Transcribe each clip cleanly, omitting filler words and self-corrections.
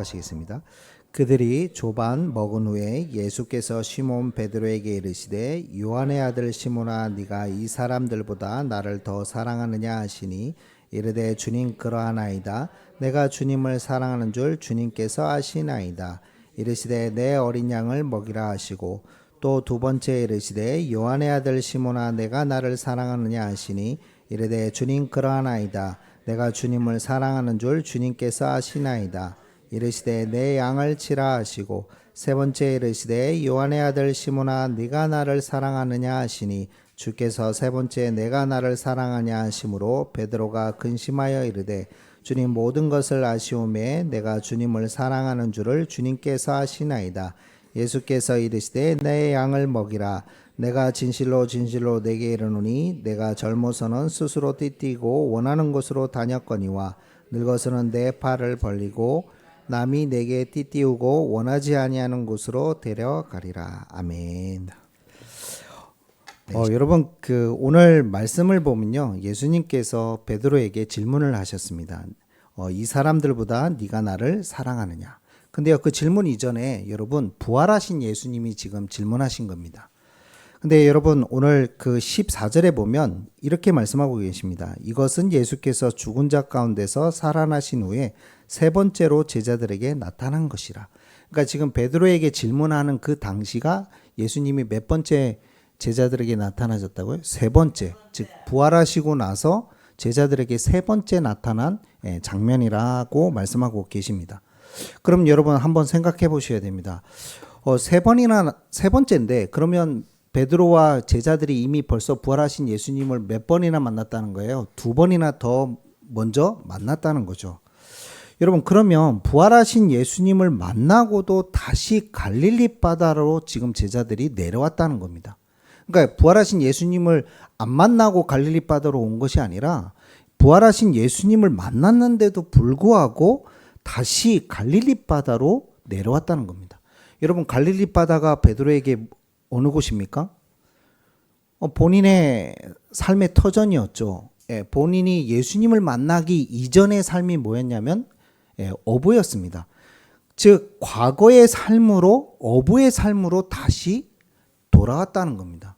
합독하시겠습니다. 그들이 조반 먹은 후에 예수께서 시몬 베드로에게 이르시되 요한의 아들 시몬아 네가 이 사람들보다 나를 더 사랑하느냐 하시니 이르되 주님 그러하나이다. 내가 주님을 사랑하는 줄 주님께서 아시나이다. 이르시되 내 어린 양을 먹이라 하시고 또 두 번째 이르시되 요한의 아들 시몬아 내가 나를 사랑하느냐 하시니 이르되 주님 그러하나이다. 내가 주님을 사랑하는 줄 주님께서 아시나이다. 이르시되 내 양을 치라 하시고 세 번째 이르시되 요한의 아들 시몬아 네가 나를 사랑하느냐 하시니 주께서 세 번째 내가 나를 사랑하냐 하심으로 베드로가 근심하여 이르되 주님 모든 것을 아시오매 내가 주님을 사랑하는 줄을 주님께서 아시나이다. 예수께서 이르시되 내 양을 먹이라. 내가 진실로 진실로 내게 이르노니 내가 젊어서는 스스로 띠뛰고 원하는 곳으로 다녔거니와 늙어서는 내 팔을 벌리고 남이 내게 띠띠우고 원하지 아니하는 곳으로 데려가리라. 아멘. 여러분 오늘 말씀을 보면요, 예수님께서 베드로에게 질문을 하셨습니다. 이 사람들보다 네가 나를 사랑하느냐. 근데요, 그 질문 이전에 여러분 부활하신 예수님이 지금 질문하신 겁니다. 근데 여러분 오늘 그 14절에 보면 이렇게 말씀하고 계십니다. 이것은 예수께서 죽은 자 가운데서 살아나신 후에 세 번째로 제자들에게 나타난 것이라. 그러니까 지금 베드로에게 질문하는 그 당시가 예수님이 몇 번째 제자들에게 나타나셨다고요? 세 번째. 즉 부활하시고 나서 제자들에게 세 번째 나타난 장면이라고 말씀하고 계십니다. 그럼 여러분 한번 생각해 보셔야 됩니다. 세 번째인데 그러면 베드로와 제자들이 이미 벌써 부활하신 예수님을 몇 번이나 만났다는 거예요? 두 번이나 더 먼저 만났다는 거죠. 여러분 그러면 부활하신 예수님을 만나고도 다시 갈릴리 바다로 지금 제자들이 내려왔다는 겁니다. 그러니까 부활하신 예수님을 안 만나고 갈릴리 바다로 온 것이 아니라 부활하신 예수님을 만났는데도 불구하고 다시 갈릴리 바다로 내려왔다는 겁니다. 여러분 갈릴리 바다가 베드로에게 어느 곳입니까? 본인의 삶의 터전이었죠. 본인이 예수님을 만나기 이전의 삶이 뭐였냐면 어부였습니다. 즉 과거의 삶으로 어부의 삶으로 다시 돌아왔다는 겁니다.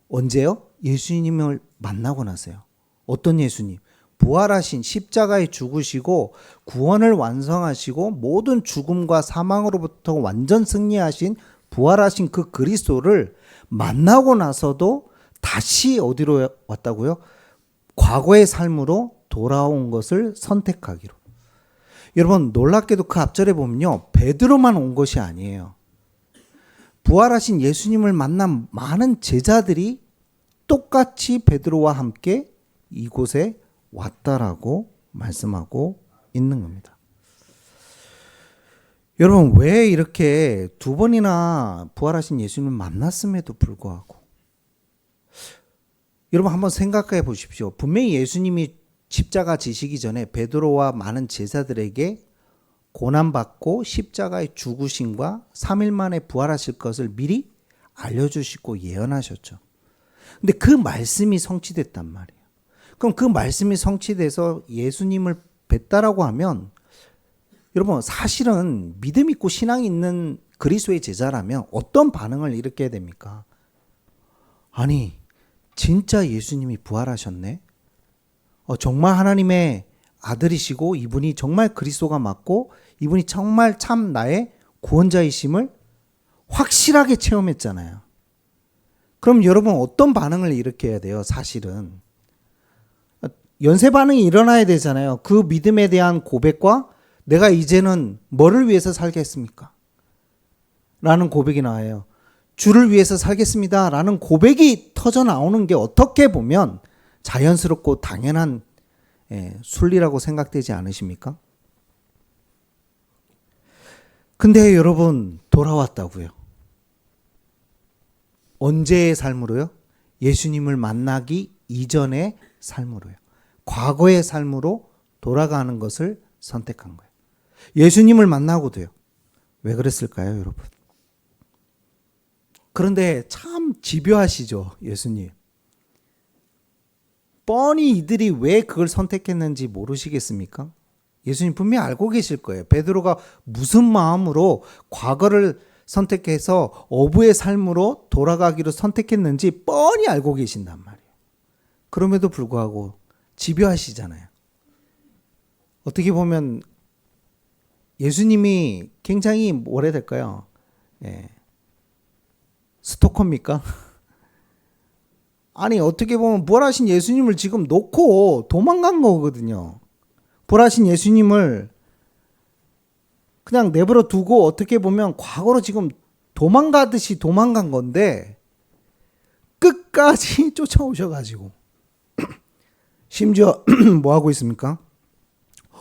언제요? 예수님을 만나고 나서요. 어떤 예수님? 부활하신 십자가에 죽으시고 구원을 완성하시고 모든 죽음과 사망으로부터 완전 승리하신 부활하신 그 그리스도를 만나고 나서도 다시 어디로 왔다고요? 과거의 삶으로 돌아온 것을 선택하기로. 여러분 놀랍게도 그 앞절에 보면요, 베드로만 온 것이 아니에요. 부활하신 예수님을 만난 많은 제자들이 똑같이 베드로와 함께 이곳에 왔다라고 말씀하고 있는 겁니다. 여러분 왜 이렇게 두 번이나 부활하신 예수님을 만났음에도 불구하고 여러분 한번 생각해 보십시오. 분명히 예수님이 십자가 지시기 전에 베드로와 많은 제자들에게 고난받고 십자가에 죽으심과 3일 만에 부활하실 것을 미리 알려주시고 예언하셨죠. 근데 그 말씀이 성취됐단 말이에요. 그럼 그 말씀이 성취돼서 예수님을 뵀다라고 하면 여러분 사실은 믿음 있고 신앙이 있는 그리스도의 제자라면 어떤 반응을 일으켜야 됩니까? 아니 진짜 예수님이 부활하셨네? 정말 하나님의 아들이시고 이분이 정말 그리스도가 맞고 이분이 정말 참 나의 구원자이심을 확실하게 체험했잖아요. 그럼 여러분 어떤 반응을 일으켜야 돼요? 사실은 연쇄 반응이 일어나야 되잖아요. 그 믿음에 대한 고백과 내가 이제는 뭐를 위해서 살겠습니까? 라는 고백이 나와요. 주를 위해서 살겠습니다. 라는 고백이 터져 나오는 게 어떻게 보면 자연스럽고 당연한 순리라고 생각되지 않으십니까? 근데 여러분 돌아왔다고요. 언제의 삶으로요? 예수님을 만나기 이전의 삶으로요. 과거의 삶으로 돌아가는 것을 선택한 거예요. 예수님을 만나고도요. 왜 그랬을까요, 여러분? 그런데 참 집요하시죠, 예수님. 뻔히 이들이 왜 그걸 선택했는지 모르시겠습니까? 예수님 분명히 알고 계실 거예요. 베드로가 무슨 마음으로 과거를 선택해서 어부의 삶으로 돌아가기로 선택했는지 뻔히 알고 계신단 말이에요. 그럼에도 불구하고 집요하시잖아요. 어떻게 보면 예수님이 굉장히 뭐라 해야 될까요? 스토커입니까? 아니 어떻게 보면 부활하신 예수님을 지금 놓고 도망간 거거든요. 부활하신 예수님을 그냥 내버려 두고 어떻게 보면 과거로 지금 도망가듯이 도망간 건데 끝까지 쫓아오셔가지고 심지어 뭐 하고 있습니까?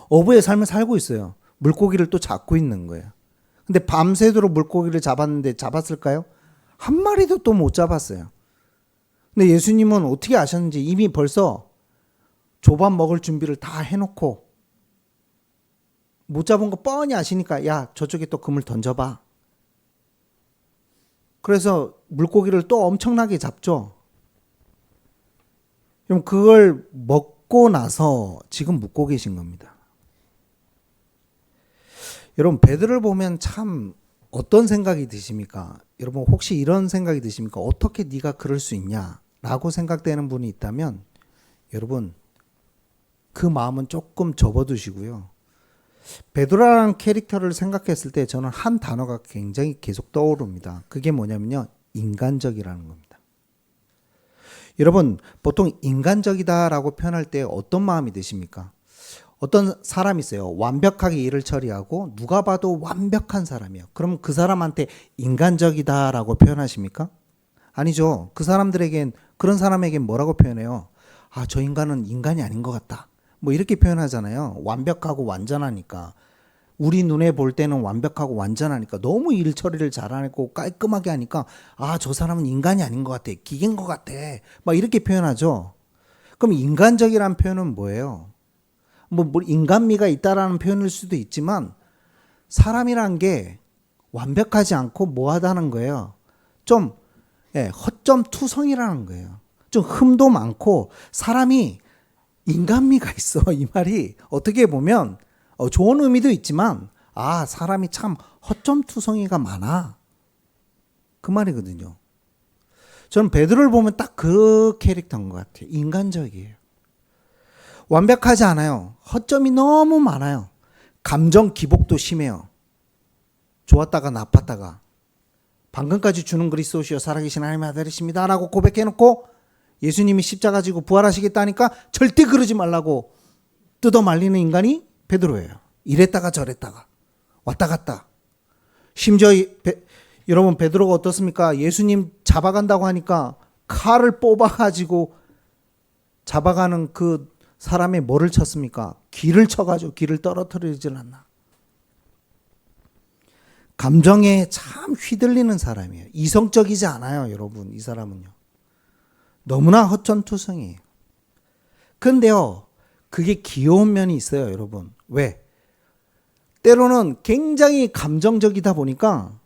어부의 삶을 살고 있어요. 물고기를 또 잡고 있는 거예요. 근데 밤새도록 물고기를 잡았는데 잡았을까요? 한 마리도 또 못 잡았어요. 근데 예수님은 어떻게 아셨는지 이미 벌써 조밥 먹을 준비를 다 해놓고 못 잡은 거 뻔히 아시니까 야 저쪽에 또 그물 던져봐. 그래서 물고기를 또 엄청나게 잡죠. 그럼 그걸 먹고 나서 지금 묵고 계신 겁니다. 여러분 베드로를 보면 참 어떤 생각이 드십니까? 여러분 혹시 이런 생각이 드십니까? 어떻게 네가 그럴 수 있냐? 라고 생각되는 분이 있다면 여러분 그 마음은 조금 접어두시고요. 베드로라는 캐릭터를 생각했을 때 저는 한 단어가 굉장히 계속 떠오릅니다. 그게 뭐냐면요. 인간적이라는 겁니다. 여러분 보통 인간적이다라고 표현할 때 어떤 마음이 드십니까? 어떤 사람이 있어요. 완벽하게 일을 처리하고 누가 봐도 완벽한 사람이에요. 그럼 그 사람한테 인간적이다라고 표현하십니까? 아니죠. 그 사람들에겐 그런 사람에겐 뭐라고 표현해요? 아, 저 인간은 인간이 아닌 것 같다. 뭐 이렇게 표현하잖아요. 완벽하고 완전하니까. 우리 눈에 볼 때는 완벽하고 완전하니까 너무 일 처리를 잘하고 깔끔하게 하니까 아, 저 사람은 인간이 아닌 것 같아. 기계인 것 같아. 막 이렇게 표현하죠. 그럼 인간적이라는 표현은 뭐예요? 뭐 인간미가 있다라는 표현일 수도 있지만 사람이란 게 완벽하지 않고 뭐하다는 거예요. 좀 허점투성이라는 거예요. 좀 흠도 많고 사람이 인간미가 있어. 이 말이 어떻게 보면 좋은 의미도 있지만 아 사람이 참 허점투성이가 많아. 그 말이거든요. 저는 베드로를 보면 딱 그 캐릭터인 것 같아요. 인간적이에요. 완벽하지 않아요. 허점이 너무 많아요. 감정 기복도 심해요. 좋았다가 나빴다가 방금까지 주는 그리스도시여 살아계신 하나님의 아들이십니다 라고 고백해놓고 예수님이 십자가 지고 부활하시겠다니까 절대 그러지 말라고 뜯어 말리는 인간이 베드로예요. 이랬다가 저랬다가 왔다 갔다. 심지어 여러분 베드로가 어떻습니까? 예수님 잡아간다고 하니까 칼을 뽑아가지고 잡아가는 그 사람의 뭐를 쳤습니까? 귀를 쳐가지고 귀를 떨어뜨리질 않나. 감정에 참 휘둘리는 사람이에요. 이성적이지 않아요, 여러분. 이 사람은요. 너무나 허천투성이에요. 근데요, 그게 귀여운 면이 있어요, 여러분. 왜? 때로는 굉장히 감정적이다 보니까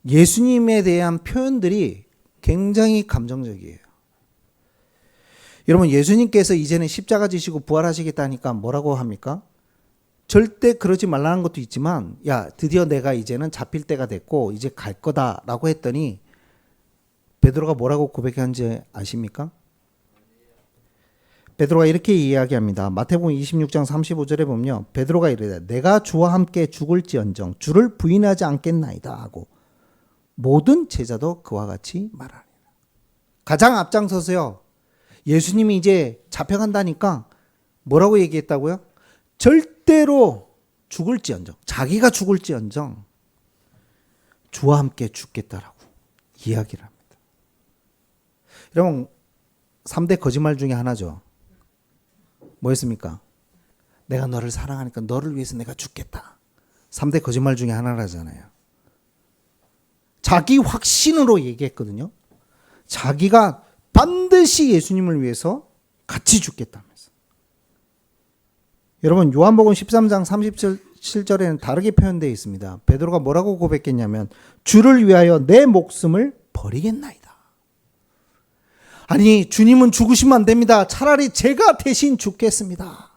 예수님에 대한 표현들이 굉장히 감정적이에요. 여러분 예수님께서 이제는 십자가 지시고 부활하시겠다니까 뭐라고 합니까? 절대 그러지 말라는 것도 있지만 야 드디어 내가 이제는 잡힐 때가 됐고 이제 갈 거다라고 했더니 베드로가 뭐라고 고백했는지 아십니까? 베드로가 이렇게 이야기합니다. 마태복음 26장 35절에 보면요. 베드로가 이르되 내가 주와 함께 죽을지언정 주를 부인하지 않겠나이다 하고 모든 제자도 그와 같이 말하니라. 가장 앞장서서요. 예수님이 이제 잡혀간다니까 뭐라고 얘기했다고요? 절대로 죽을지언정 자기가 죽을지언정 주와 함께 죽겠다라고 이야기를 합니다. 여러분 3대 거짓말 중에 하나죠. 뭐였습니까? 내가 너를 사랑하니까 너를 위해서 내가 죽겠다. 3대 거짓말 중에 하나라잖아요. 자기 확신으로 얘기했거든요. 자기가 반드시 예수님을 위해서 같이 죽겠다면서. 여러분 요한복음 13장 37절에는 다르게 표현되어 있습니다. 베드로가 뭐라고 고백했냐면 주를 위하여 내 목숨을 버리겠나이다. 아니 주님은 죽으시면 안 됩니다. 차라리 제가 대신 죽겠습니다.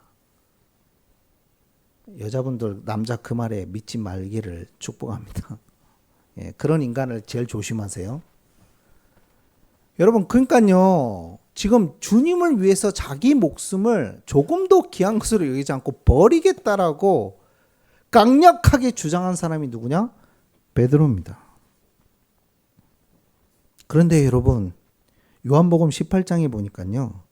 여자분들 남자 그 말에 믿지 말기를 축복합니다. 예, 그런 인간을 제일 조심하세요. 여러분, 그러니까요, 지금 주님을 위해서 자기 목숨을 조금도 귀한 것으로 여기지 않고 버리겠다라고 강력하게 주장한 사람이 누구냐? 베드로입니다. 그런데 여러분, 요한복음 18장에 보니까요,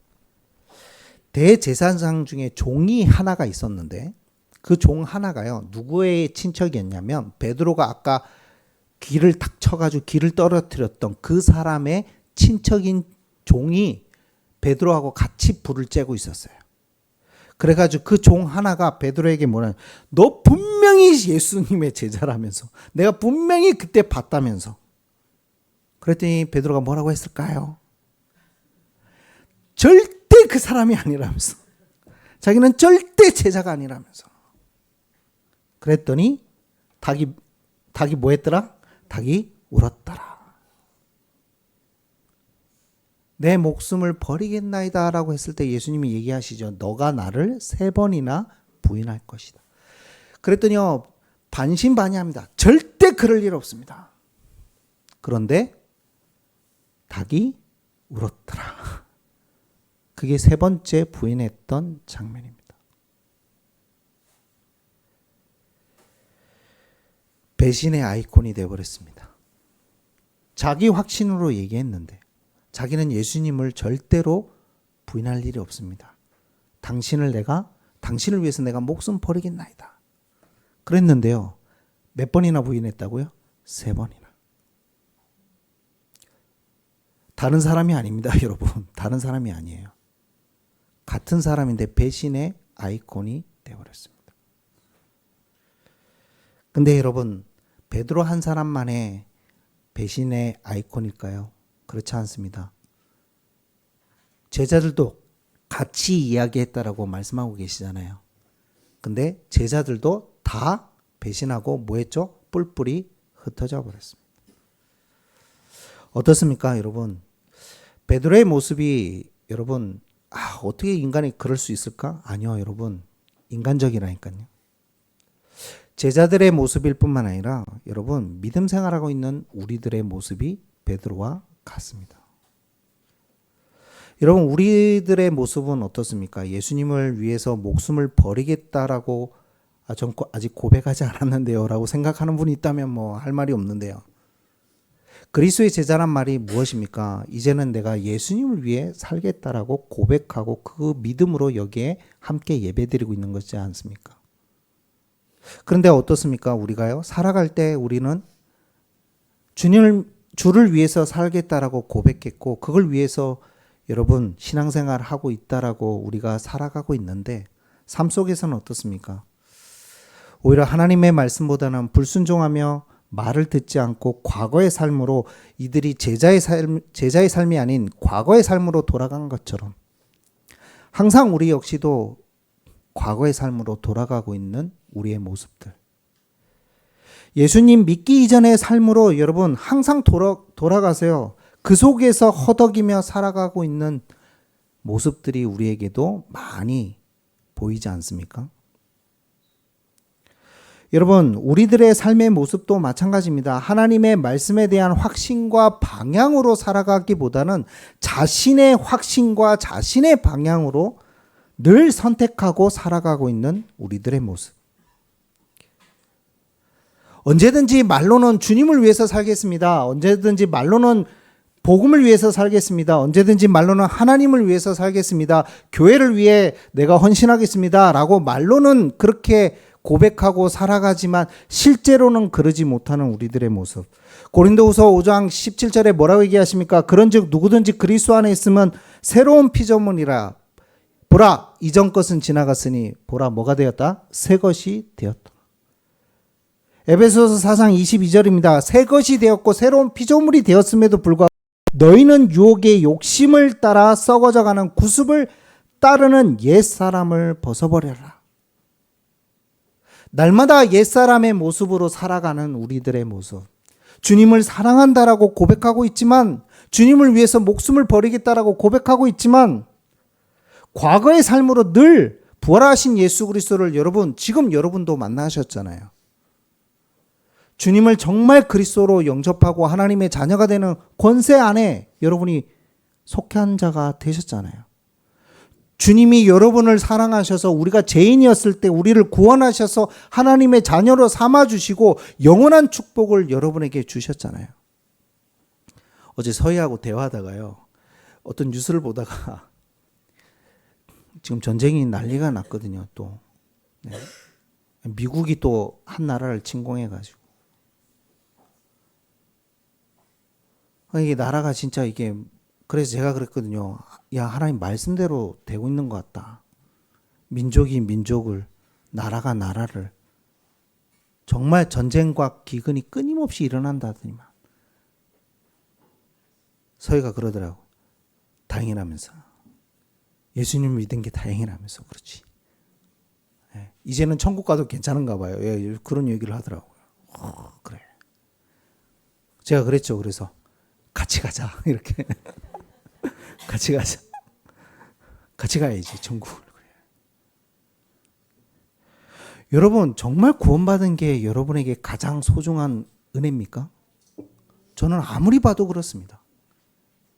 대제사장 중에 종이 하나가 있었는데 그 종 하나가요, 누구의 친척이었냐면 베드로가 아까 귀를 탁 쳐가지고 귀를 떨어뜨렸던 그 사람의 친척인 종이 베드로하고 같이 불을 쬐고 있었어요. 그래가지고 그 종 하나가 베드로에게 뭐라, 너 분명히 예수님의 제자라면서, 내가 분명히 그때 봤다면서. 그랬더니 베드로가 뭐라고 했을까요? 절대 그 사람이 아니라면서, 자기는 절대 제자가 아니라면서. 그랬더니 닭이 뭐 했더라? 닭이 울었더라. 내 목숨을 버리겠나이다 라고 했을 때 예수님이 얘기하시죠. 너가 나를 3번이나 부인할 것이다. 그랬더니요, 반신반의합니다. 절대 그럴 일 없습니다. 그런데 닭이 울었더라. 그게 3번째 부인했던 장면입니다. 배신의 아이콘이 되어버렸습니다. 자기 확신으로 얘기했는데 자기는 예수님을 절대로 부인할 일이 없습니다. 당신을 위해서 내가 목숨 버리겠나이다. 그랬는데요, 몇 번이나 부인했다고요? 3번이나. 다른 사람이 아닙니다, 여러분. 다른 사람이 아니에요. 같은 사람인데 배신의 아이콘이 되어버렸습니다. 근데 여러분, 베드로 한 사람만의 배신의 아이콘일까요? 그렇지 않습니다. 제자들도 같이 이야기했다라고 말씀하고 계시잖아요. 근데 제자들도 다 배신하고 뭐 했죠? 뿔뿔이 흩어져 버렸습니다. 어떻습니까, 여러분? 베드로의 모습이, 여러분, 어떻게 인간이 그럴 수 있을까? 아니요, 여러분. 인간적이라니까요. 제자들의 모습일 뿐만 아니라 여러분, 믿음 생활하고 있는 우리들의 모습이 베드로와 같습니다. 여러분, 우리들의 모습은 어떻습니까? 예수님을 위해서 목숨을 버리겠다라고 전 아직 고백하지 않았는데요 라고 생각하는 분이 있다면 뭐 할 말이 없는데요. 그리스도의 제자란 말이 무엇입니까? 이제는 내가 예수님을 위해 살겠다라고 고백하고 그 믿음으로 여기에 함께 예배드리고 있는 것이지 않습니까? 그런데 어떻습니까? 우리가요, 살아갈 때 우리는 주를 위해서 살겠다라고 고백했고 그걸 위해서 여러분 신앙생활 하고 있다라고 우리가 살아가고 있는데 삶 속에서는 어떻습니까? 오히려 하나님의 말씀보다는 불순종하며 말을 듣지 않고 과거의 삶으로 이들이 제자의 삶이 아닌 과거의 삶으로 돌아간 것처럼 항상 우리 역시도 과거의 삶으로 돌아가고 있는 우리의 모습들. 예수님 믿기 이전의 삶으로 여러분 항상 돌아가세요. 그 속에서 허덕이며 살아가고 있는 모습들이 우리에게도 많이 보이지 않습니까? 여러분, 우리들의 삶의 모습도 마찬가지입니다. 하나님의 말씀에 대한 확신과 방향으로 살아가기보다는 자신의 확신과 자신의 방향으로 늘 선택하고 살아가고 있는 우리들의 모습. 언제든지 말로는 주님을 위해서 살겠습니다. 언제든지 말로는 복음을 위해서 살겠습니다. 언제든지 말로는 하나님을 위해서 살겠습니다. 교회를 위해 내가 헌신하겠습니다. 라고 말로는 그렇게 고백하고 살아가지만 실제로는 그러지 못하는 우리들의 모습. 고린도후서 5장 17절에 뭐라고 얘기하십니까? 그런즉 누구든지 그리스도 안에 있으면 새로운 피조물이라. 보라, 이전 것은 지나갔으니 보라, 뭐가 되었다? 새 것이 되었다. 에베소서 4장 22절입니다. 새 것이 되었고 새로운 피조물이 되었음에도 불구하고 너희는 유혹의 욕심을 따라 썩어져가는 구습을 따르는 옛사람을 벗어버려라. 날마다 옛사람의 모습으로 살아가는 우리들의 모습. 주님을 사랑한다라고 고백하고 있지만, 주님을 위해서 목숨을 버리겠다라고 고백하고 있지만, 과거의 삶으로 늘 부활하신 예수 그리스도를 여러분 지금 여러분도 만나셨잖아요. 주님을 정말 그리스도로 영접하고 하나님의 자녀가 되는 권세 안에 여러분이 속한 자가 되셨잖아요. 주님이 여러분을 사랑하셔서 우리가 죄인이었을 때 우리를 구원하셔서 하나님의 자녀로 삼아주시고 영원한 축복을 여러분에게 주셨잖아요. 어제 서희하고 대화하다가요. 어떤 뉴스를 보다가 지금 전쟁이 난리가 났거든요. 또 네. 미국이 또 한 나라를 침공해가지고 이게 나라가 진짜 이게 그래서 제가 그랬거든요. 야, 하나님 말씀대로 되고 있는 것 같다. 민족이 민족을, 나라가 나라를 정말 전쟁과 기근이 끊임없이 일어난다더니만 서희가 그러더라고. 다행이라면서. 예수님 믿은 게 다행이라면서 그렇지. 예, 이제는 천국 가도 괜찮은가 봐요. 예, 그런 얘기를 하더라고요. 그래. 제가 그랬죠. 그래서 같이 가자. 이렇게. 같이 가자. 같이 가야지, 천국을. 여러분, 정말 구원받은 게 여러분에게 가장 소중한 은혜입니까? 저는 아무리 봐도 그렇습니다.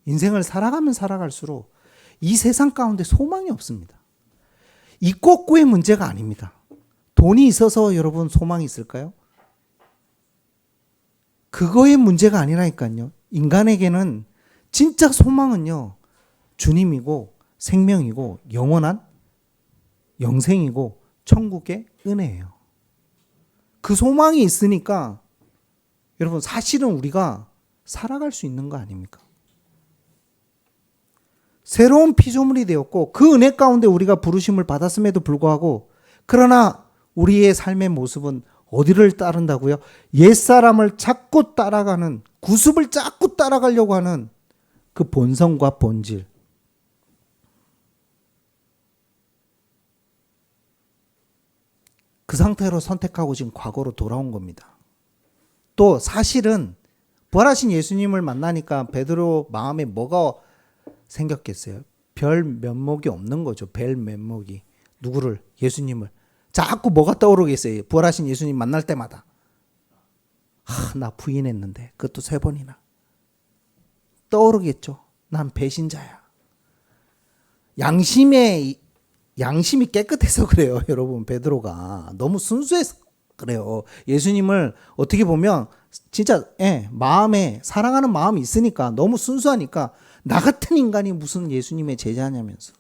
인생을 살아가면 살아갈수록 이 세상 가운데 소망이 없습니다. 있고 없고의 문제가 아닙니다. 돈이 있어서 여러분 소망이 있을까요? 그거의 문제가 아니라니까요. 인간에게는 진짜 소망은요. 주님이고 생명이고 영원한 영생이고 천국의 은혜예요. 그 소망이 있으니까 여러분 사실은 우리가 살아갈 수 있는 거 아닙니까? 새로운 피조물이 되었고 그 은혜 가운데 우리가 부르심을 받았음에도 불구하고 그러나 우리의 삶의 모습은 어디를 따른다고요? 옛사람을 자꾸 따라가는 구습을 자꾸 따라가려고 하는 그 본성과 본질. 그 상태로 선택하고 지금 과거로 돌아온 겁니다. 또 사실은 부활하신 예수님을 만나니까 베드로 마음에 뭐가 생겼겠어요? 별 면목이 없는 거죠. 별 면목이. 누구를? 예수님을. 자꾸 뭐가 떠오르겠어요? 부활하신 예수님 만날 때마다. 나 부인했는데 그것도 3번이나. 떠오르겠죠. 난 배신자야. 양심이 깨끗해서 그래요. 여러분, 베드로가. 너무 순수해서 그래요. 예수님을 어떻게 보면 진짜 마음에 사랑하는 마음이 있으니까 너무 순수하니까 나 같은 인간이 무슨 예수님의 제자냐면서.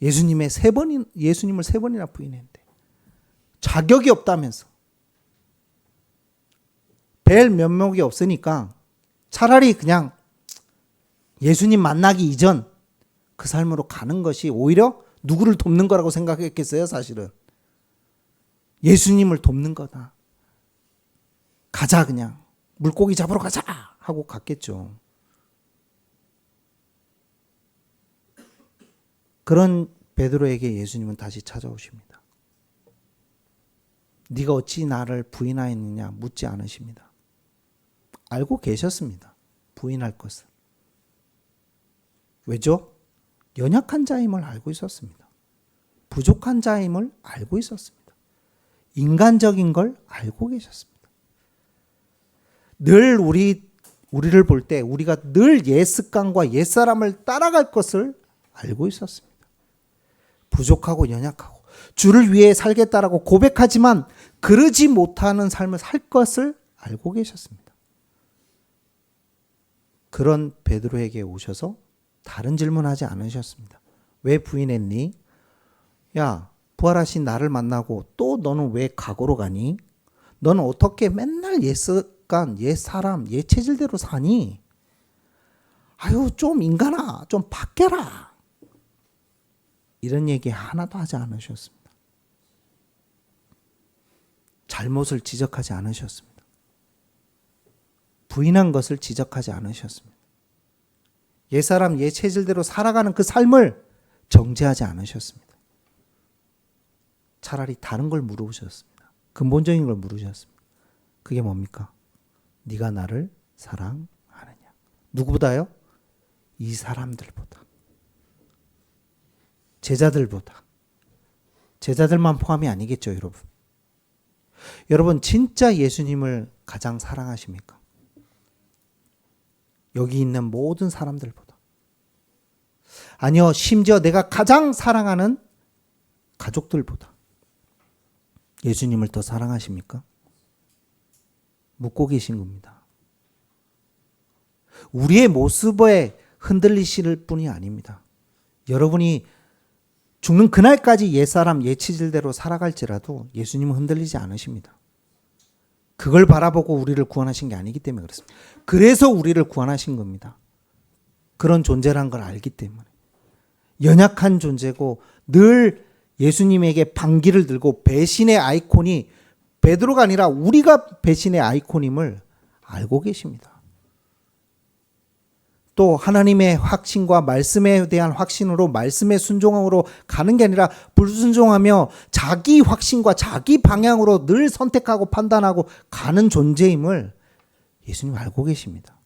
예수님을 3번이나 부인했는데 자격이 없다면서. 뵐 면목이 없으니까 차라리 그냥 예수님 만나기 이전 그 삶으로 가는 것이 오히려 누구를 돕는 거라고 생각했겠어요, 사실은. 예수님을 돕는 거다. 가자, 그냥. 물고기 잡으러 가자! 하고 갔겠죠. 그런 베드로에게 예수님은 다시 찾아오십니다. 네가 어찌 나를 부인하였느냐 묻지 않으십니다. 알고 계셨습니다. 부인할 것을. 왜죠? 연약한 자임을 알고 있었습니다. 부족한 자임을 알고 있었습니다. 인간적인 걸 알고 계셨습니다. 늘 우리를 볼 때 우리가 늘 옛 습관과 옛 사람을 따라갈 것을 알고 있었습니다. 부족하고 연약하고 주를 위해 살겠다라고 고백하지만 그러지 못하는 삶을 살 것을 알고 계셨습니다. 그런 베드로에게 오셔서 다른 질문하지 않으셨습니다. 왜 부인했니? 야, 부활하신 나를 만나고 또 너는 왜 과거로 가니? 너는 어떻게 맨날 옛 습관, 옛 사람, 옛 체질대로 사니? 아유, 좀 인간아, 좀 바뀌어라. 이런 얘기 하나도 하지 않으셨습니다. 잘못을 지적하지 않으셨습니다. 부인한 것을 지적하지 않으셨습니다. 옛사람, 옛 체질대로 살아가는 그 삶을 정죄하지 않으셨습니다. 차라리 다른 걸 물어보셨습니다. 근본적인 걸 물으셨습니다. 그게 뭡니까? 네가 나를 사랑하느냐? 누구보다요? 이 사람들보다. 제자들보다. 제자들만 포함이 아니겠죠, 여러분. 여러분 진짜 예수님을 가장 사랑하십니까? 여기 있는 모든 사람들보다. 아니요, 심지어 내가 가장 사랑하는 가족들보다 예수님을 더 사랑하십니까? 묻고 계신 겁니다. 우리의 모습에 흔들리실 뿐이 아닙니다. 여러분이 죽는 그날까지 옛사람, 옛치질대로 살아갈지라도 예수님은 흔들리지 않으십니다. 그걸 바라보고 우리를 구원하신 게 아니기 때문에 그렇습니다. 그래서 우리를 구원하신 겁니다. 그런 존재란 걸 알기 때문에. 연약한 존재고 늘 예수님에게 반기를 들고 배신의 아이콘이 베드로가 아니라 우리가 배신의 아이콘임을 알고 계십니다. 또 하나님의 확신과 말씀에 대한 확신으로 말씀의 순종으로 가는 게 아니라 불순종하며 자기 확신과 자기 방향으로 늘 선택하고 판단하고 가는 존재임을 예수님 알고 계십니다.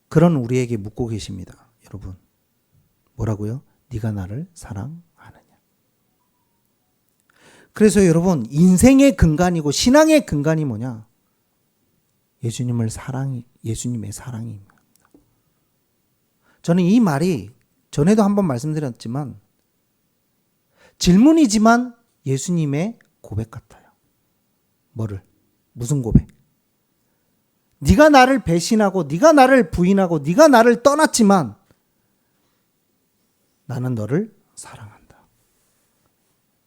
그런 우리에게 묻고 계십니다. 여러분 뭐라고요? 네가 나를 사랑하느냐. 그래서 여러분 인생의 근간이고 신앙의 근간이 뭐냐? 예수님의 사랑입니다. 저는 이 말이 전에도 한번 말씀드렸지만 질문이지만 예수님의 고백 같아요. 무슨 고백? 네가 나를 배신하고 네가 나를 부인하고 네가 나를 떠났지만 나는 너를 사랑한다.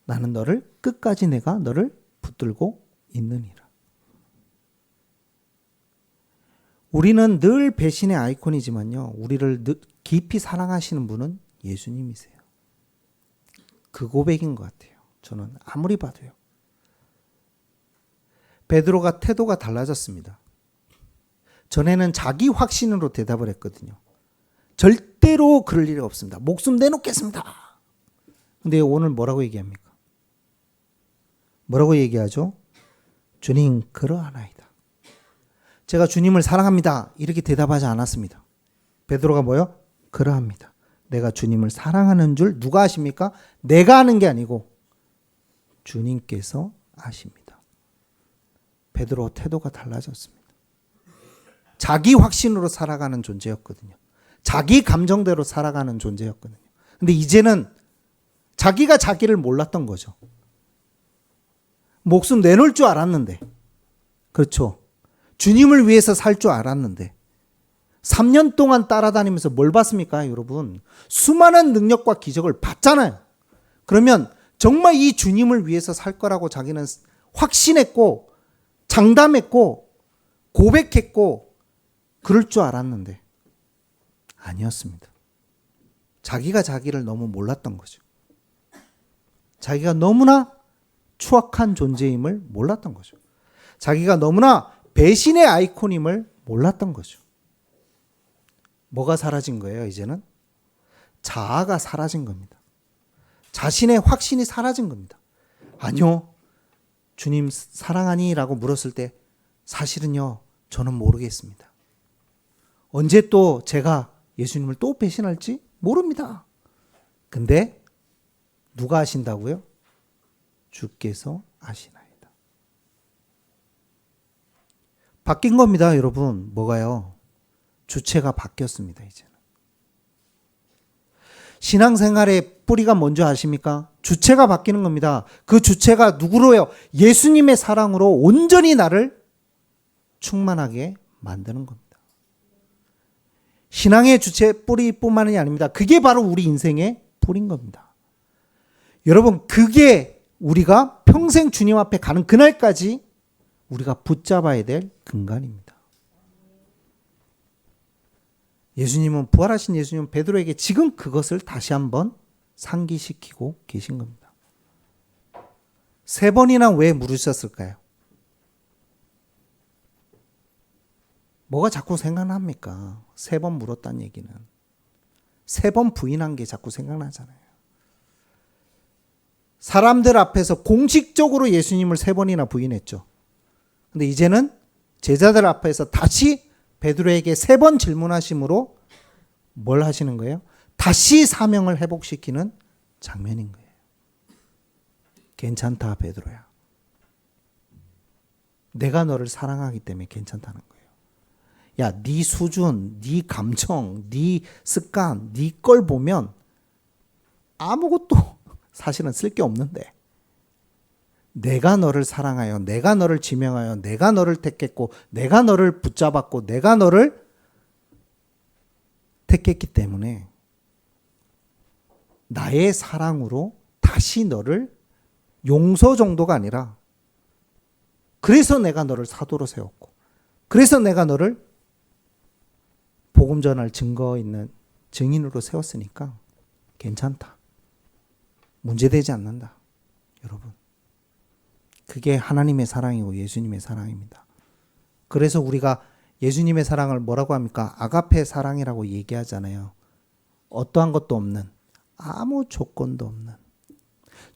나는 너를 끝까지 내가 너를 붙들고 있느니라. 우리는 늘 배신의 아이콘이지만요. 우리를 깊이 사랑하시는 분은 예수님이세요. 그 고백인 것 같아요. 저는 아무리 봐도요. 베드로가 태도가 달라졌습니다. 전에는 자기 확신으로 대답을 했거든요. 절대로 그럴 일이 없습니다. 목숨 내놓겠습니다. 근데 오늘 뭐라고 얘기합니까? 뭐라고 얘기하죠? 주님 그러하나이다. 제가 주님을 사랑합니다. 이렇게 대답하지 않았습니다. 베드로가 뭐요? 그러합니다. 내가 주님을 사랑하는 줄 누가 아십니까? 내가 아는 게 아니고 주님께서 아십니다. 베드로 태도가 달라졌습니다. 자기 확신으로 살아가는 존재였거든요. 자기 감정대로 살아가는 존재였거든요. 근데 이제는 자기가 자기를 몰랐던 거죠. 목숨 내놓을 줄 알았는데, 그렇죠. 주님을 위해서 살 줄 알았는데 3년 동안 따라다니면서 뭘 봤습니까, 여러분? 수많은 능력과 기적을 봤잖아요. 그러면 정말 이 주님을 위해서 살 거라고 자기는 확신했고 장담했고 고백했고 그럴 줄 알았는데 아니었습니다. 자기가 자기를 너무 몰랐던 거죠. 자기가 너무나 추악한 존재임을 몰랐던 거죠. 자기가 너무나 배신의 아이콘임을 몰랐던 거죠. 뭐가 사라진 거예요, 이제는? 자아가 사라진 겁니다. 자신의 확신이 사라진 겁니다. 아니요, 주님 사랑하니? 라고 물었을 때 사실은요, 저는 모르겠습니다. 언제 또 제가 예수님을 또 배신할지 모릅니다. 근데 누가 아신다고요? 주께서 아시나이다. 바뀐 겁니다, 여러분. 뭐가요? 주체가 바뀌었습니다, 이제는. 신앙생활의 뿌리가 뭔지 아십니까? 주체가 바뀌는 겁니다. 그 주체가 누구로요? 예수님의 사랑으로 온전히 나를 충만하게 만드는 겁니다. 신앙의 주체 뿌리뿐만이 아닙니다. 그게 바로 우리 인생의 뿌리인 겁니다. 여러분, 그게 우리가 평생 주님 앞에 가는 그날까지 우리가 붙잡아야 될 근간입니다. 예수님은, 부활하신 예수님은 베드로에게 지금 그것을 다시 한번 상기시키고 계신 겁니다. 3번이나 왜 물으셨을까요? 뭐가 자꾸 생각납니까? 3번 물었다는 얘기는. 3번 부인한 게 자꾸 생각나잖아요. 사람들 앞에서 공식적으로 예수님을 3번이나 부인했죠. 근데 이제는 제자들 앞에서 다시 베드로에게 3번 질문하심으로 뭘 하시는 거예요? 다시 사명을 회복시키는 장면인 거예요. 괜찮다, 베드로야. 내가 너를 사랑하기 때문에 괜찮다는 거예요. 야, 네 수준, 네 감정, 네 습관, 네 걸 보면 아무것도 사실은 쓸 게 없는데 내가 너를 사랑하여, 내가 너를 지명하여, 내가 너를 택했고, 내가 너를 붙잡았고, 내가 너를 택했기 때문에 나의 사랑으로 다시 너를 용서 정도가 아니라 그래서 내가 너를 사도로 세웠고 그래서 내가 너를 복음 전할 증거 있는 증인으로 세웠으니까 괜찮다. 문제되지 않는다. 여러분. 그게 하나님의 사랑이고 예수님의 사랑입니다. 그래서 우리가 예수님의 사랑을 뭐라고 합니까? 아가페 사랑이라고 얘기하잖아요. 어떠한 것도 없는, 아무 조건도 없는.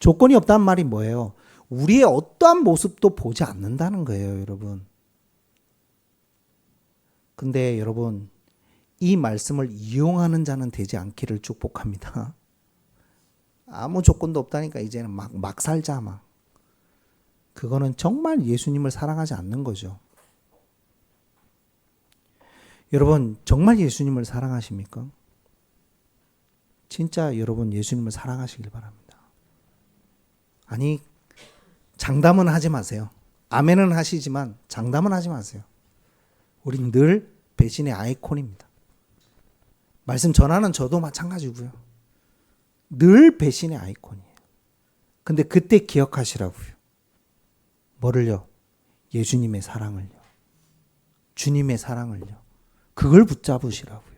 조건이 없다는 말이 뭐예요? 우리의 어떠한 모습도 보지 않는다는 거예요, 여러분. 근데 여러분, 이 말씀을 이용하는 자는 되지 않기를 축복합니다. 아무 조건도 없다니까 이제는 막 살자 막. 그거는 정말 예수님을 사랑하지 않는 거죠. 여러분, 정말 예수님을 사랑하십니까? 진짜 여러분 예수님을 사랑하시길 바랍니다. 아니, 장담은 하지 마세요. 아멘은 하시지만 장담은 하지 마세요. 우린 늘 배신의 아이콘입니다. 말씀 전하는 저도 마찬가지고요. 늘 배신의 아이콘이에요. 근데 그때 기억하시라고요. 뭐를요? 예수님의 사랑을요. 주님의 사랑을요. 그걸 붙잡으시라고요.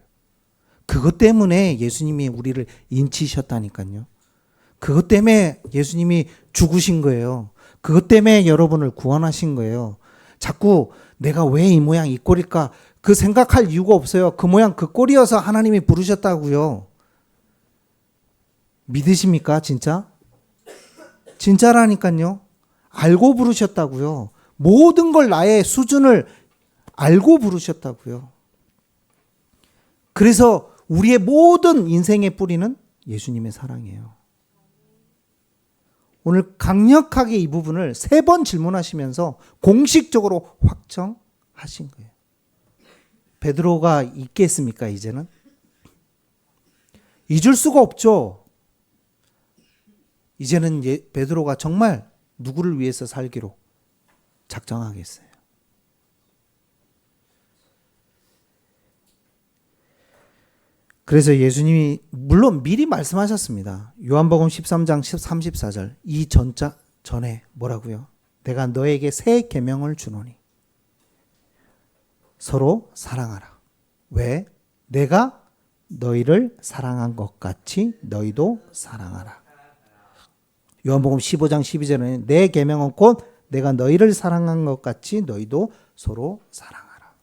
그것 때문에 예수님이 우리를 인치셨다니까요. 그것 때문에 예수님이 죽으신 거예요. 그것 때문에 여러분을 구원하신 거예요. 자꾸 내가 왜 이 모양 이 꼴일까? 그 생각할 이유가 없어요. 그 모양 그 꼴이어서 하나님이 부르셨다고요. 믿으십니까? 진짜? 진짜라니까요. 알고 부르셨다고요. 모든 걸 나의 수준을 알고 부르셨다고요. 그래서 우리의 모든 인생의 뿌리는 예수님의 사랑이에요. 오늘 강력하게 이 부분을 3번 질문하시면서 공식적으로 확정하신 거예요. 베드로가 잊겠습니까, 이제는? 잊을 수가 없죠. 이제는 베드로가 정말 누구를 위해서 살기로 작정하겠어요. 그래서 예수님이 물론 미리 말씀하셨습니다. 요한복음 13장 34절 이 전에 뭐라고요? 내가 너에게 새 계명을 주노니 서로 사랑하라. 왜? 내가 너희를 사랑한 것 같이 너희도 사랑하라. 요한복음 15장 12절에는 내 계명은 곧 내가 너희를 사랑한 것 같이 너희도 서로 사랑하라.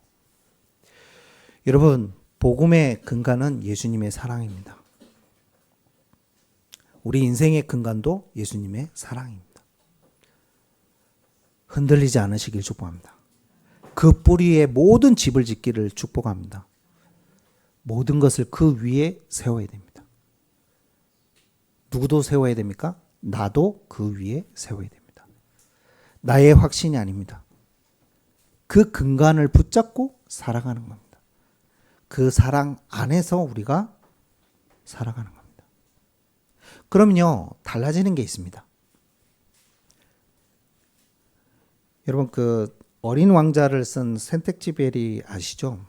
여러분, 복음의 근간은 예수님의 사랑입니다. 우리 인생의 근간도 예수님의 사랑입니다. 흔들리지 않으시길 축복합니다. 그 뿌리에 모든 집을 짓기를 축복합니다. 모든 것을 그 위에 세워야 됩니다. 누구도 세워야 됩니까? 나도 그 위에 세워야 됩니다. 나의 확신이 아닙니다. 그 근간을 붙잡고 살아가는 겁니다. 그 사랑 안에서 우리가 살아가는 겁니다. 그럼요, 달라지는 게 있습니다. 여러분, 그 어린 왕자를 쓴 센텍쥐베리 아시죠?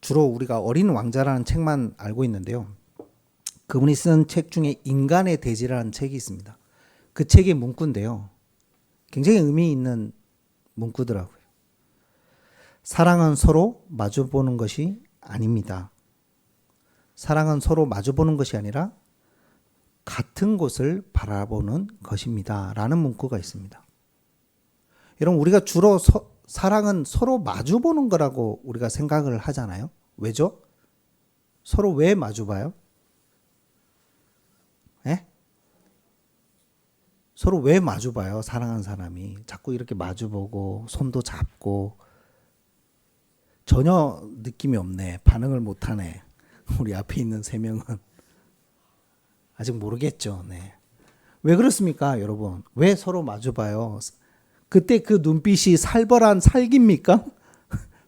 주로 우리가 어린 왕자라는 책만 알고 있는데요. 그분이 쓴 책 중에 인간의 대지라는 책이 있습니다. 그 책의 문구인데요. 굉장히 의미 있는 문구더라고요. 사랑은 서로 마주보는 것이 아닙니다. 사랑은 서로 마주보는 것이 아니라 같은 곳을 바라보는 것입니다. 라는 문구가 있습니다. 여러분, 우리가 주로 사랑은 서로 마주보는 거라고 우리가 생각을 하잖아요. 왜죠? 서로 왜 마주봐요? 예? 서로 왜 마주봐요? 사랑하는 사람이 자꾸 이렇게 마주보고 손도 잡고 전혀 느낌이 없네. 반응을 못하네. 우리 앞에 있는 3명은. 아직 모르겠죠. 네. 왜 그렇습니까, 여러분? 왜 서로 마주봐요? 그때 그 눈빛이 살벌한 살기입니까?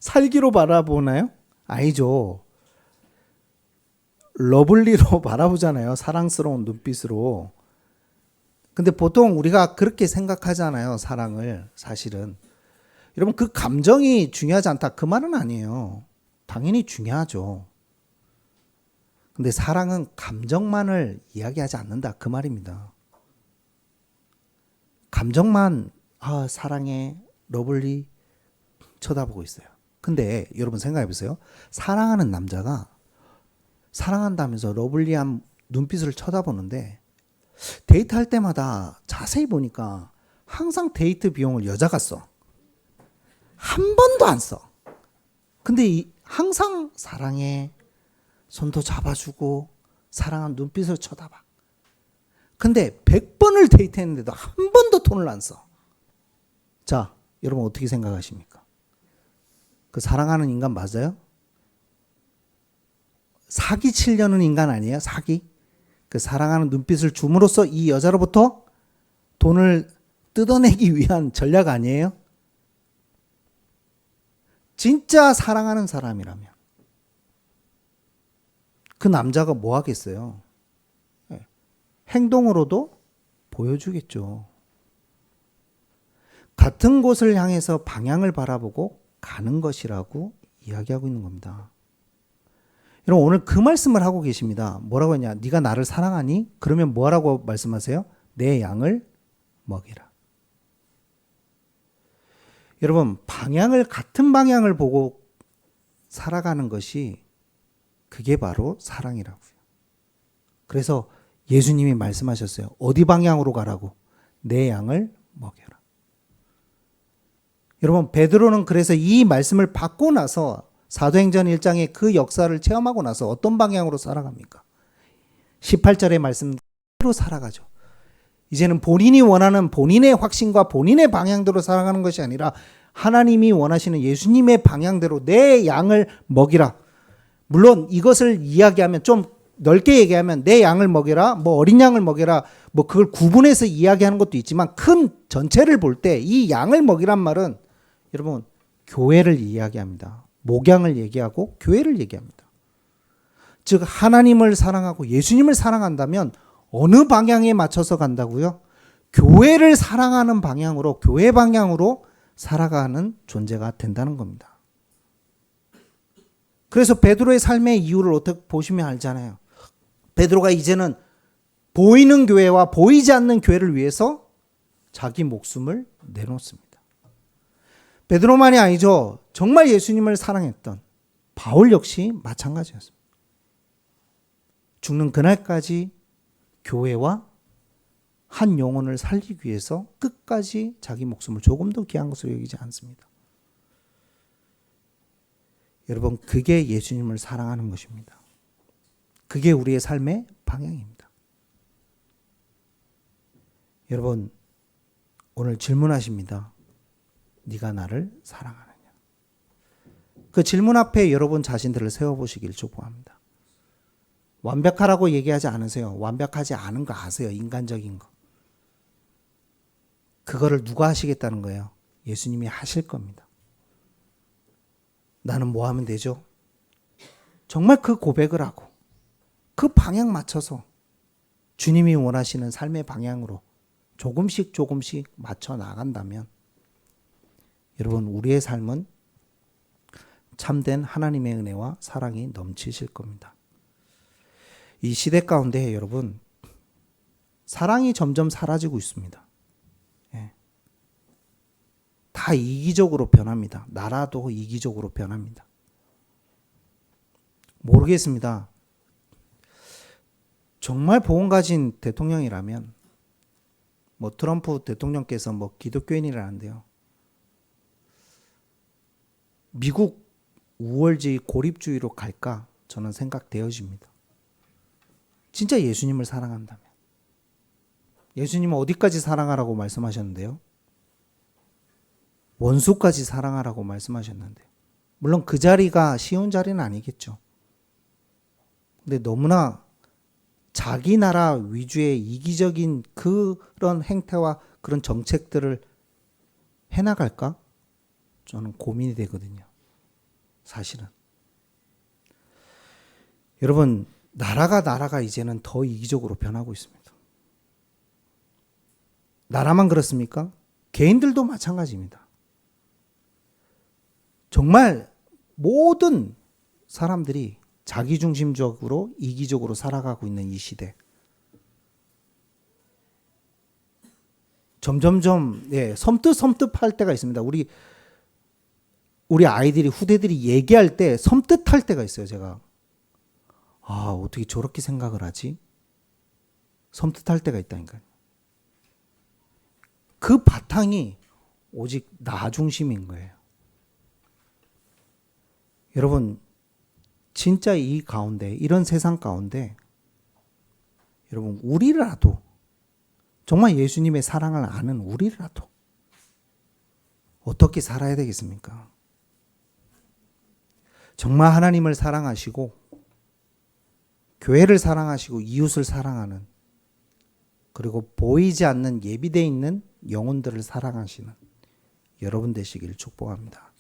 살기로 바라보나요? 아니죠. 러블리로 바라보잖아요. 사랑스러운 눈빛으로. 근데 보통 우리가 그렇게 생각하잖아요. 사랑을. 사실은. 여러분, 그 감정이 중요하지 않다. 그 말은 아니에요. 당연히 중요하죠. 근데 사랑은 감정만을 이야기하지 않는다. 그 말입니다. 감정만, 사랑해, 러블리 쳐다보고 있어요. 근데 여러분 생각해 보세요. 사랑하는 남자가 사랑한다면서 러블리한 눈빛을 쳐다보는데 데이트할 때마다 자세히 보니까 항상 데이트 비용을 여자가 써. 한 번도 안 써. 근데 항상 사랑해, 손도 잡아주고 사랑한 눈빛을 쳐다봐. 근데 100번을 데이트했는데도 한 번도 돈을 안 써. 자, 여러분 어떻게 생각하십니까? 그 사랑하는 인간 맞아요? 사기 치려는 인간 아니에요? 사기? 그 사랑하는 눈빛을 줌으로써 이 여자로부터 돈을 뜯어내기 위한 전략 아니에요? 진짜 사랑하는 사람이라면 그 남자가 뭐 하겠어요? 행동으로도 보여주겠죠. 같은 곳을 향해서 방향을 바라보고 가는 것이라고 이야기하고 있는 겁니다. 여러분 오늘 그 말씀을 하고 계십니다. 뭐라고 했냐? 네가 나를 사랑하니? 그러면 뭐라고 말씀하세요? 내 양을 먹이라. 여러분 방향을 같은 방향을 보고 살아가는 것이 그게 바로 사랑이라고요. 그래서 예수님이 말씀하셨어요. 어디 방향으로 가라고? 내 양을 먹여라. 여러분 베드로는 그래서 이 말씀을 받고 나서 사도행전 1장의 그 역사를 체험하고 나서 어떤 방향으로 살아갑니까? 18절의 말씀대로 살아가죠. 이제는 본인이 원하는 본인의 확신과 본인의 방향대로 살아가는 것이 아니라 하나님이 원하시는 예수님의 방향대로 내 양을 먹이라. 물론 이것을 이야기하면 좀 넓게 얘기하면 내 양을 먹여라, 뭐 어린 양을 먹여라, 뭐 그걸 구분해서 이야기하는 것도 있지만 큰 전체를 볼 때 이 양을 먹이란 말은 여러분 교회를 이야기합니다. 목양을 얘기하고 교회를 얘기합니다. 즉 하나님을 사랑하고 예수님을 사랑한다면 어느 방향에 맞춰서 간다고요? 교회를 사랑하는 방향으로, 교회 방향으로 살아가는 존재가 된다는 겁니다. 그래서 베드로의 삶의 이유를 어떻게 보시면 알잖아요. 베드로가 이제는 보이는 교회와 보이지 않는 교회를 위해서 자기 목숨을 내놓습니다. 베드로만이 아니죠. 정말 예수님을 사랑했던 바울 역시 마찬가지였습니다. 죽는 그날까지 교회와 한 영혼을 살리기 위해서 끝까지 자기 목숨을 조금도 귀한 것으로 여기지 않습니다. 여러분 그게 예수님을 사랑하는 것입니다. 그게 우리의 삶의 방향입니다. 여러분 오늘 질문하십니다. 네가 나를 사랑하느냐? 그 질문 앞에 여러분 자신들을 세워보시길 축복합니다. 완벽하라고 얘기하지 않으세요. 완벽하지 않은 거 아세요. 인간적인 거. 그거를 누가 하시겠다는 거예요? 예수님이 하실 겁니다. 나는 뭐 하면 되죠? 정말 그 고백을 하고 그 방향 맞춰서 주님이 원하시는 삶의 방향으로 조금씩 조금씩 맞춰 나간다면 여러분 우리의 삶은 참된 하나님의 은혜와 사랑이 넘치실 겁니다. 이 시대 가운데 여러분 사랑이 점점 사라지고 있습니다. 다 이기적으로 변합니다. 나라도 이기적으로 변합니다. 모르겠습니다. 정말 복음 가진 대통령이라면 뭐 트럼프 대통령께서 뭐 기독교인이라는데요. 미국 우월주의 고립주의로 갈까? 저는 생각되어집니다. 진짜 예수님을 사랑한다면. 예수님은 어디까지 사랑하라고 말씀하셨는데요? 원수까지 사랑하라고 말씀하셨는데 물론 그 자리가 쉬운 자리는 아니겠죠. 근데 너무나 자기 나라 위주의 이기적인 그런 행태와 그런 정책들을 해나갈까? 저는 고민이 되거든요. 사실은. 여러분, 나라가 이제는 더 이기적으로 변하고 있습니다. 나라만 그렇습니까? 개인들도 마찬가지입니다. 정말 모든 사람들이 자기중심적으로 이기적으로 살아가고 있는 이 시대. 점점점 섬뜩할 때가 있습니다. 우리 아이들이 후대들이 얘기할 때 섬뜩할 때가 있어요. 제가 어떻게 저렇게 생각을 하지? 섬뜩할 때가 있다니까요. 그 바탕이 오직 나 중심인 거예요. 여러분, 진짜 이 가운데, 이런 세상 가운데 여러분, 우리라도 정말 예수님의 사랑을 아는 우리라도 어떻게 살아야 되겠습니까? 정말 하나님을 사랑하시고 교회를 사랑하시고 이웃을 사랑하는, 그리고 보이지 않는 예비되어 있는 영혼들을 사랑하시는 여러분 되시길 축복합니다.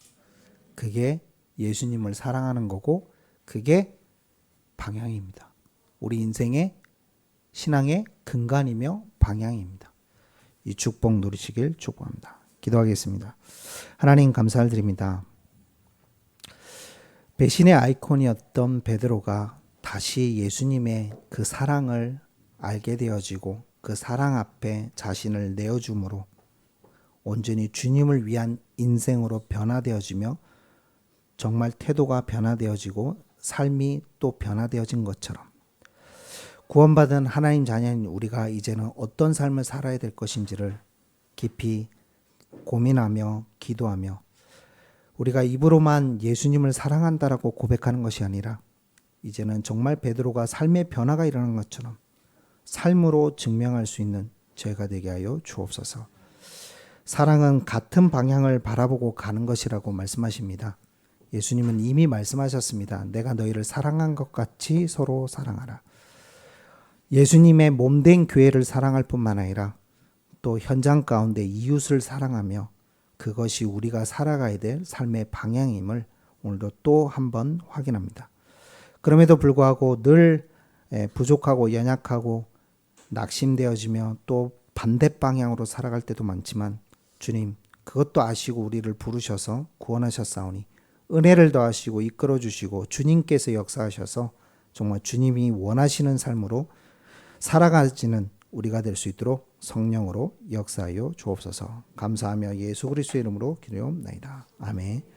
그게 예수님을 사랑하는 거고 그게 방향입니다. 우리 인생의 신앙의 근간이며 방향입니다. 이 축복 누리시길 축복합니다. 기도하겠습니다. 하나님 감사를 드립니다. 배신의 아이콘이었던 베드로가 다시 예수님의 그 사랑을 알게 되어지고 그 사랑 앞에 자신을 내어줌으로 온전히 주님을 위한 인생으로 변화되어지며 정말 태도가 변화되어지고 삶이 또 변화되어진 것처럼 구원받은 하나님 자녀인 우리가 이제는 어떤 삶을 살아야 될 것인지를 깊이 고민하며 기도하며 우리가 입으로만 예수님을 사랑한다라고 고백하는 것이 아니라 이제는 정말 베드로가 삶의 변화가 일어난 것처럼 삶으로 증명할 수 있는 저희가 되게 하여 주옵소서. 사랑은 같은 방향을 바라보고 가는 것이라고 말씀하십니다. 예수님은 이미 말씀하셨습니다. 내가 너희를 사랑한 것 같이 서로 사랑하라. 예수님의 몸된 교회를 사랑할 뿐만 아니라 또 현장 가운데 이웃을 사랑하며 그것이 우리가 살아가야 될 삶의 방향임을 오늘도 또 한 번 확인합니다. 그럼에도 불구하고 늘 부족하고 연약하고 낙심되어지며 또 반대 방향으로 살아갈 때도 많지만 주님 그것도 아시고 우리를 부르셔서 구원하셨사오니 은혜를 더하시고 이끌어 주시고 주님께서 역사하셔서 정말 주님이 원하시는 삶으로 살아가지는 우리가 될 수 있도록 성령으로 역사하여 주옵소서. 감사하며 예수 그리스도의 이름으로 기도하옵나이다. 아멘.